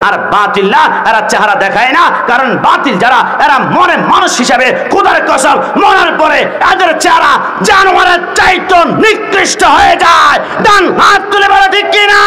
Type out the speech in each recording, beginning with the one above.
আর বাতিল না, এরা চেহারা দেখায় না, কারণ বাতিল যারা এরা মনে মানুষ হিসাবে খোদার কসম মরার পরে এদের চেহারা জানোয়ারের চাইতে নিকৃষ্ট হয়ে যায়। ডান হাত তুলে বলো ঠিক কিনা?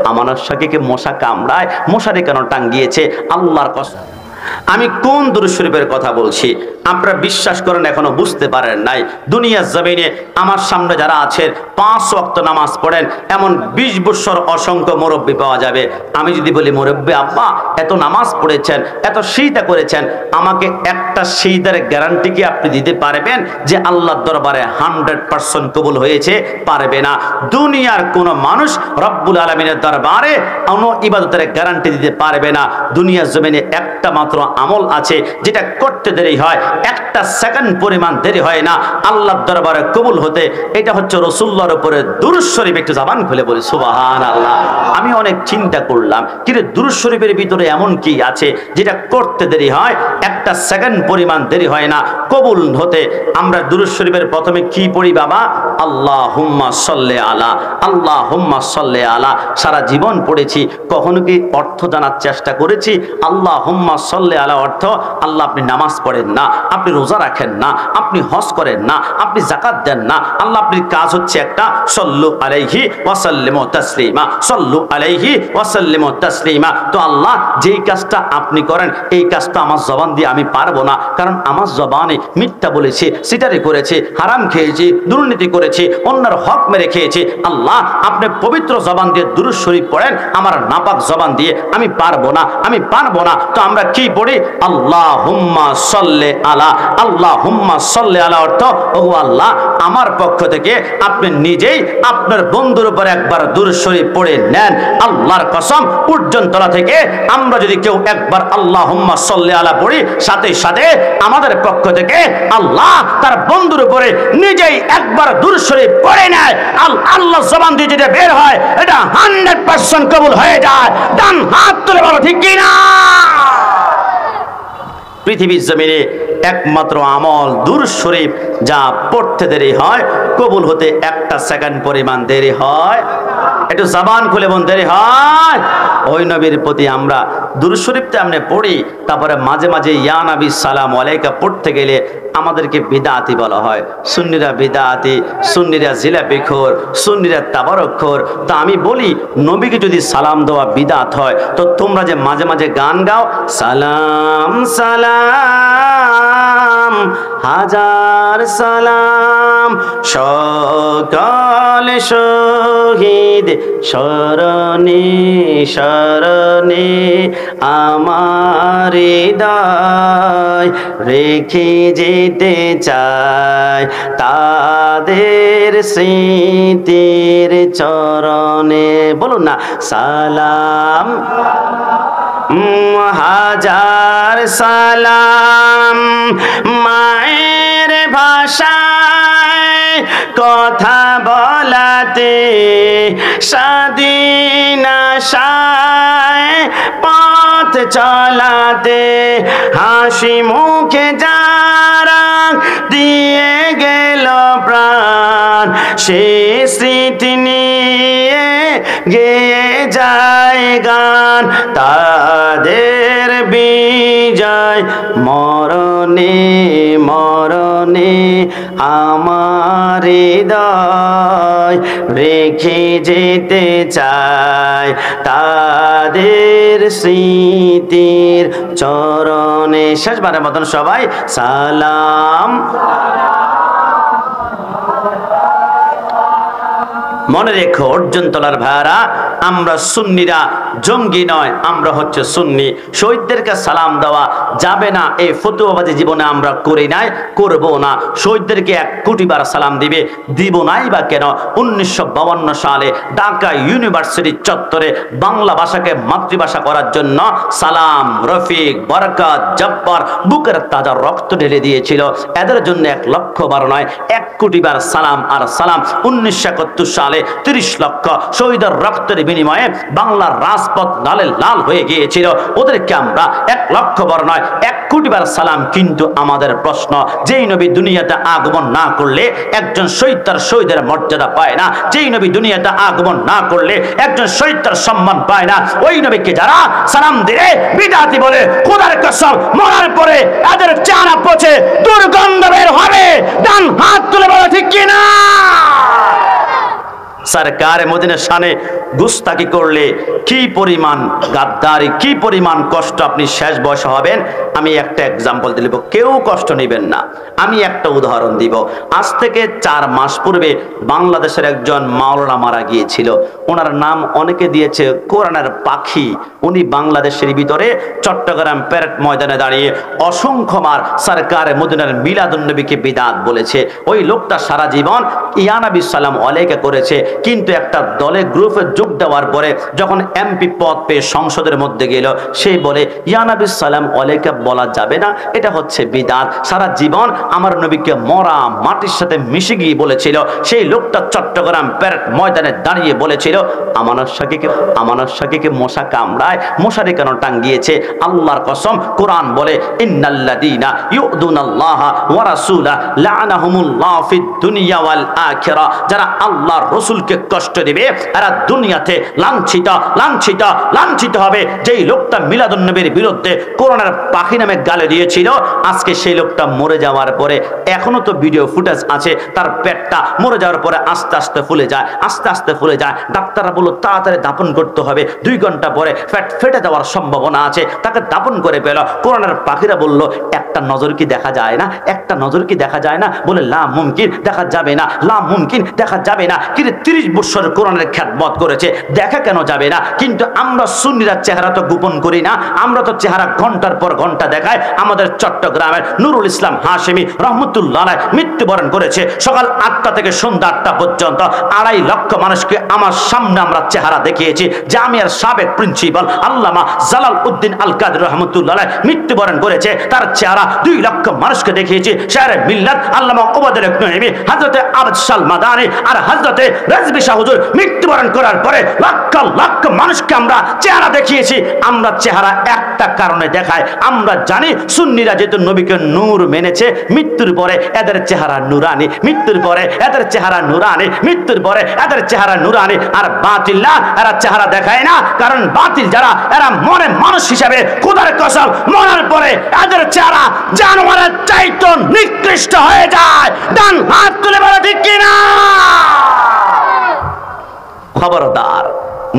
আমানত শাকিকে মশা কামড়ায়, মশারি কেন টাঙ্গিয়েছে? আল্লাহর কসম আমি কোন দুরূদ শরীফের কথা বলছি আপনারা বিশ্বাস করেন এখনো বুঝতে পারেন নাই। দুনিয়ার জমিনে আমার সামনে যারা আছেন 5 ওয়াক্ত নামাজ পড়েন এমন 20 বছর অসংখ্য মুরব্বি পাওয়া যাবে। আমি যদি বলি মুরব্বি আব্বা এত নামাজ পড়েছেন, এত সিজদা করেছেন, আমাকে একটা সিজদার গ্যারান্টি কি আপনি দিতে পারবেন যে আল্লাহর দরবারে 100% কবুল হয়েছে? পারবে না। দুনিয়ার কোন মানুষ রব্বুল আলামিনের দরবারে কোনো ইবাদতের গ্যারান্টি দিতে পারবে না। দুনিয়ার জমিনে একটা মাত্র আমল আছে যেটা করতে দেরি হয়, একটা সেকেন্ড পরিমাণ দেরি হয় না আল্লাহর দরবারে কবুল হতে। এটা হচ্ছে রাসূলুল্লাহর উপরে দুরূদ শরীফ। একটু জবান খুলে বলি সুবহানাল্লাহ। আমি অনেক চিন্তা করলাম কিন্তু দুরূদ শরীফের ভিতরে এমন কি আছে যেটা করতে দেরি হয়, একটা সেকেন্ড পরিমাণ দেরি হয় না কবুল হতে। আমরা দুরূদ শরীফের প্রথমে কি পড়ি বাবা? আল্লাহুম্মা সাল্লি আলা, আল্লাহুম্মা সাল্লি আলা। সারা জীবন পড়েছি, কখনো কি অর্থ জানার চেষ্টা করেছি? আল্লাহুম্মা সাল্লি আলা অর্থ আল্লাহ আপনি নামাজ পড়েন না, আপনি রোজা রাখেন না, আপনি হজ করেন না, আপনি যাকাত দেন না। আল্লাহ আপনার কাজ হচ্ছে একটা সাল্লু আলাইহি ওয়া সাল্লিমু তাসলিমা, সাল্লু আলাইহি ওয়া সাল্লিমু তাসলিমা। তো আল্লাহ যেই কাজটা আপনি করেন এই কাজটা আমার জবান দিয়ে আমি পারবো না, কারণ আমার জবানে মিথ্যা বলেছি, সিটারি করেছি, হারাম খেয়েছি, দুর্নীতি করেছি, অন্যের হক মেরে খেয়েছি। আল্লাহ আপনি পবিত্র জবান দিয়ে দুরূদ শরীফ পড়েন, আমার নাপাক জবান দিয়ে আমি পারবো না, আমি পারবো না। তো আমরা কি পড়ি? আল্লাহুম্মা সাল্লি আলা, আল্লাহুম্মা সাল্লি আলা অর্থ ও আল্লাহ আমার পক্ষ থেকে আপনি নিজেই আপনার বন্ধুর উপর একবার দুরূদ শরীফ পড়ে নেন। আল্লাহর কসম পর্যন্তলা থেকে আমরা যদি কেউ একবার আল্লাহুম্মা সাল্লি আলা পড়ি, সাথে সাথে আমাদের পক্ষ থেকে আল্লাহ তার বন্ধুর উপরে নিজেই একবার দুরূদ শরীফ পড়ে নেয়। আল্লাহ জবান দিয়ে যেটা বের হয় এটা 100% কবুল হয়ে যায়। ডান হাত তুলে বলো ঠিক কিনা? পৃথিবীর জমিনে একমাত্র আমল দুরূদ শরীফ, যা পড়তে দেরি হয় কবুল হতে একটা সেকেন্ড পরিমাণ দেরি হয়। একটু জবান খুলে বল, দেরি হয়। ওই নবীর প্রতি আমরা দুরূদ শরীফটা আমরা পড়ি, তারপরে মাঝে মাঝে ইয়া নবী সালাম আলাইকা পড়তে গেলে আমাদেরকে বিদআতি বলা হয়। সুন্নিরা বিদআতি, সুন্নিরা জিলাপিখোর, সুন্নিরা তাবারকখোর। তা আমি বলি নবীকে যদি সালাম দেওয়া বিদআত হয় তো তোমরা যে মাঝে মাঝে গান গাও, সালাম সালাম হাজার সালাম সকল শহীদ শরণে শরণে আমার হৃদয় রেখে যেতে চাই তাদের স্মৃতির চরণে। বলুন না, সালাম হাজার সালাম মায়ের ভাষায় কথা বলাতে, স্বাধীন আশায় পথ চলাতে, হাসি মুখে যারা দিয়ে গেল প্রাণ, সে স্মৃতি নিয়ে গেয়ে যায় গান। তাদের বিজয় মরণে মরণে আমার হৃদয় রেখে যেতে চায় তাদের স্মৃতির চরণে। শেষবারের মতন সবাই সালাম। মনে রেখো অর্জুন তলার ভাইরা, আমরা সুন্নিরা জঙ্গি নয়, আমরা হচ্ছে সুন্নি। শহীদদেরকে সালাম দেওয়া যাবে না এই ফতুয়াবাজি জীবনে আমরা করি নাই, করবো না। শহীদদেরকে 1 কোটি বার সালাম দিবে, দিব নাই বা কেন? 1952 সালে ঢাকা ইউনিভার্সিটির চত্বরে বাংলা ভাষাকে মাতৃভাষা করার জন্য সালাম, রফিক, বরকত, জব্বার বুকের তাজা রক্ত ঢেলে দিয়েছিল। এদের জন্য 1 লক্ষ বার নয় 1 কোটি বার সালাম আর সালাম। 1971 সালে সালে 30 লক্ষ শহীদের রক্তের বিনিময়ে বাংলার রাজপথ লালে লাল হয়ে গিয়েছিল। ওদেরকে আমরা 1 লক্ষ বার নয় 1 কোটি বার সালাম। কিন্তু আমাদের প্রশ্ন, যেই নবী দুনিয়াতে আগমন না করলে একজন শহীদ তার শহীদের মর্যাদা পায় না, যেই নবী দুনিয়াতে আগমন না করলে একজন শহীদ তার সম্মান পায় না, ওই নবীকে যারা সালাম দিলে বিদাতি বলে, খোদার কসম মরার পরে এদের চেহারা পচে দুর্গন্ধ বের হবে। ডান হাত তুলে বলো ঠিক কিনা? সরকার মদিনার শানে গুস্তাকি করলে কি পরিমাণ গাদ্দারি, কি পরিমাণ কষ্ট আপনি শেষ বয়সে হবেন। আমি একটা এক্সাম্পল দিব, কেউ কষ্ট নেবেন না। আমি একটা উদাহরণ দিব। আজ থেকে 4 মাস পূর্বে বাংলাদেশের একজন মাওলানা মারা গিয়েছিল। ওনার নাম অনেকে দিয়েছে কোরআনের পাখি। উনি বাংলাদেশের ভিতরে চট্টগ্রাম প্যারেড ময়দানে দাঁড়িয়ে অসংখ্য মার সরকার মদিনার মিলাদুন্নবীকে বিদাত বলেছে। ওই লোকটা সারা জীবন ইয়া নবী সালাম আলাইকা করেছে, কিন্তু একটা দলে গ্রুপে যোগ দেওয়ার পরে যখন এমপি পদ পেয়ে সংসদের মধ্যে গেল, সে বলে ইয়া নবী সালাম আলাইকা বলা যাবে না, এটা হচ্ছে বিদাত। সারা জীবন আমার নবীকে মরা মাটির সাথে মিশে গিয়ে বলেছিল। সেই লোকটা চট্টগ্রাম প্যারেড ময়দানে দাঁড়িয়ে বলেছিল, আমানত শাকিকে মশা কামড়ায়, মশারি কেন টাঙ্গিয়েছে? আল্লাহর কসম, কোরআন বলে ইন্নাল্লাযীনা ইউযুনাল্লাহা ওয়া রাসূলা লা'নাহুমুল্লাহু ফিদ দুনিয়া ওয়াল আখিরা। যারা আল্লাহর রাসূলকে কষ্ট দিবে এরা দুনিয়াতে লাঞ্ছিত হবে। যেই লোকটা মিলাদুন নবীর বিরুদ্ধে কোরআনের পাখি নামে গালি দিয়েছিল, আজকে সেই লোকটা মরে যাওয়ার পরে, এখনো তো ভিডিও ফুটেজ আছে, তার পেটটা মরে যাওয়ার পরে আস্তে আস্তে ফুলে যায়। ডাক্তাররা বলল তাড়াতাড়ি দাফন করতে হবে, 2 ঘন্টা পরে পেট ফেটে যাওয়ার সম্ভাবনা আছে, তাকে দাফন করে পেল। কোরআনের পাখিরা বলল একটা নজর কি দেখা যায় না? বলে লা মুমকিন, দেখা যাবে না, লা মুমকিন, দেখা যাবে না। কিন্তু 30 বছর কোরআনের খ্যাতমত করেছে, দেখা কেন যাবে না? কিন্তু আমরা সুন্নিরা চেহারা তো গোপন করি না, আমরা তো চেহারা ঘন্টার পর ঘন্টা দেখাই। আমাদের চট্টগ্রামের নুরুল ইসলাম হাশেমি রহমতুল্লাহ আলাইহি মৃত্যুবরণ করেছে। সকাল 8টা থেকে সন্ধ্যা 8টা পর্যন্ত 2.5 লক্ষ মানুষকে আমার সামনে আমরা চেহারা দেখিয়েছি। জামিয়ার সাবেক প্রিন্সিপাল আল্লামা জালাল উদ্দিন আল কাদের রহমতুল্লাহ আলাইহি মৃত্যুবরণ করেছে, তার চেহারা 2 লক্ষ মানুষকে দেখিয়েছি। শায়রে মিল্লাত আল্লামা ওবায়দুল হক নঈমী, হযরতে আবদ শাল মাদানী আর হযরতে রাজবি শাহ হুজুর মৃত্যুবরণ করার পরে লক্ষ লক্ষ মানুষকে আমরা চেহারা দেখিয়েছি। আমরা চেহারা একটা কারণে দেখাই, আমরা জানি সুন্নিরা যেহেতু নবীকে নূর মেনেছে, মৃত্যুর পরে এদের চেহারা নুরানি, আর বাতিল না, এরা চেহারা দেখায় না। কারণ বাতিল যারা, এরা মনে মানুষ হিসাবে খোদার কসম মরার পরে এদের চেহারা জানোয়ারের চাইতে নিকৃষ্ট হয়ে যায়। ডান হাত তুলে বলো ঠিক কিনা? খবরদার,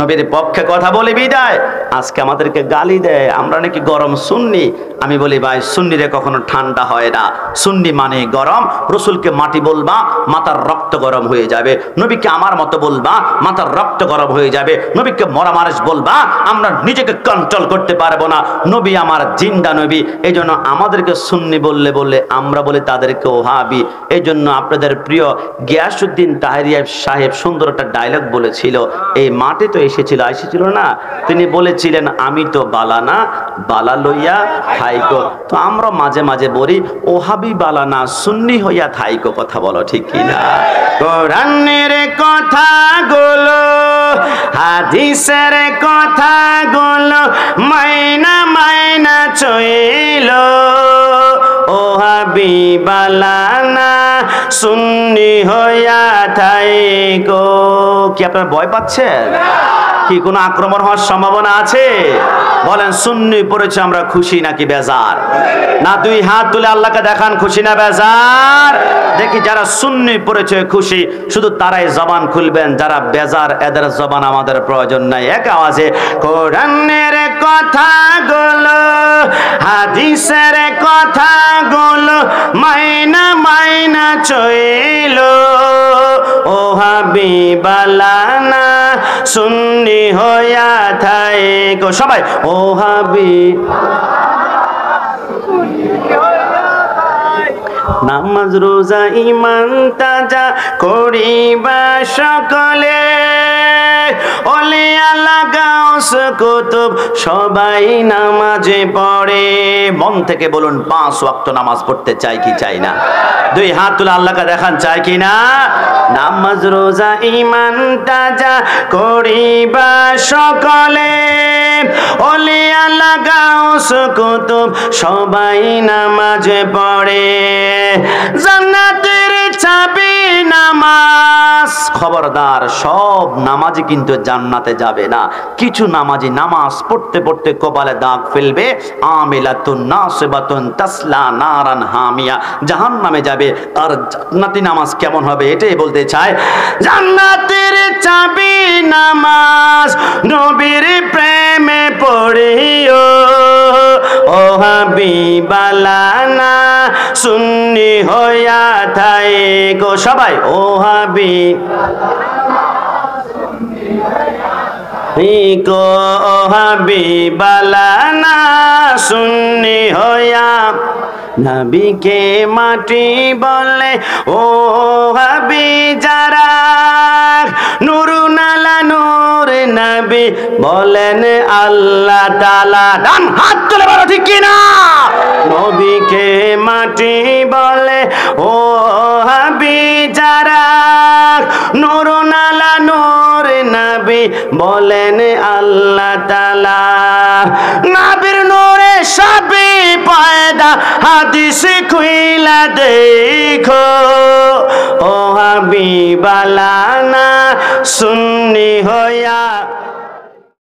নবীর পক্ষে কথা বলে বিদায়। আজকে আমাদেরকে গালি দেয়, আমরা নাকি গরম সুন্নি। আমি বলি ভাই, সুন্নিরে কখনো ঠান্ডা হয় না। সুন্নি মানে গরম। রসুলকে মাটি বলবা, মাথার রক্ত গরম হয়ে যাবে। নবীকে আমার মতো বলবা, মাথার রক্ত গরম হয়ে যাবে। নবীকে মরা মানুষ বলবা, আমরা নিজেকে কন্ট্রোল করতে পারবো না। নবী আমার জিন্দা নবী। এই জন্য আমাদেরকে সুন্নি বললে আমরা বলি তাদেরকে ওহাবি। এই জন্য আপনাদের প্রিয় গিয়াসউদ্দিন তাহেরিয়া সাহেব সুন্দর একটা ডায়লগ বলেছিল, এই মাটি তো এসেছিল না, তিনি বলেছিলেন আমি তো বালা না, বালা লইয়া থাইকো। তো আমরা মাঝে মাঝে বলি ওহাবি বালা না, সুন্নি হইয়া থাইকো। কথা বলো ঠিক কিনা? কোরআনের কথা গুলো, হাদিসের কথা গুলো মাইনা চইল, ওহাবি বালা না, সুন্নি হইয়া থাইকো। কি আপনারা ভয় পাচ্ছেন? কি কোনো আক্রমণ হওয়ার সম্ভাবনা আছে? বলেন, সুন্নি পড়েছে আমরা খুশি নাকি বেজার? না 2 হাত তুলে আল্লাহকে দেখান, খুশি না বেজার? দেখি যারা সুন্নি পড়েছে খুশি, শুধু তারাই জবান খুলবেন। যারা বেজার, এদের জবান আমাদের প্রয়োজন নাই। এক আওয়াজে কোরআনের কথা গুলো, হাদিসের কথা গুলো মাইনা চইল, ওহাবি বালানা, সুন্নি হইয়া থাইকো। সবাই ওহাবি। নামাজ রোজা ইমান তাজা করিবা সকলে, ওলি আল্লাহ গাউস কুতুব সবাই নামাজে পড়ে। মন থেকে বলুন 5 ওয়াক্ত নামাজ পড়তে চাই কি চাই না? 2 হাত তুলে আল্লাহকে দেখান, চাই কি না? নামাজ রোজা ঈমান তাজা করিবা সকলে, ওলি আল্লাহ গাউস কুতুব সবাই নামাজে পড়ে। জান্নাতের চাবি নামাজ। খবরদার, সব নামাজি কিন্তু জান্নাতে যাবে না। কিছু নামাজি নামাজ পড়তে পড়তে কপালে দাগ ফেলবে, আমিলাতুন নাসিবাতুন তাসলা নারান হামিয়া, জাহান্নামে যাবে। আর জান্নাতি নামাজ কেমন হবে এটাই বলতে চায়। জান্নাতের চাবি নামাজ, নবীর প্রেমে পড়িও, ও হাবিবালানা সুন্নি হইয়া থাইকো। সবাই ও হাবিবালানা ও হাবিবালানা সুন্নি হইয়া। নবীকে মাটি বলে ও হাবি যারা, নুরুন আলা নূর নবী বলেন আল্লাহ তাআলা। ডান হাত তুলে বলো ঠিক কিনা? নবীকে মাটি বলে ও হাবি যারা, নুরুন আলা নূর নবী বলেন আল্লাহ তাআলা। নবীর নূরে সবই পয়দা, হাদিস খুইলা দেখো, ও হাবিবালানা সুন্নি হইয়া।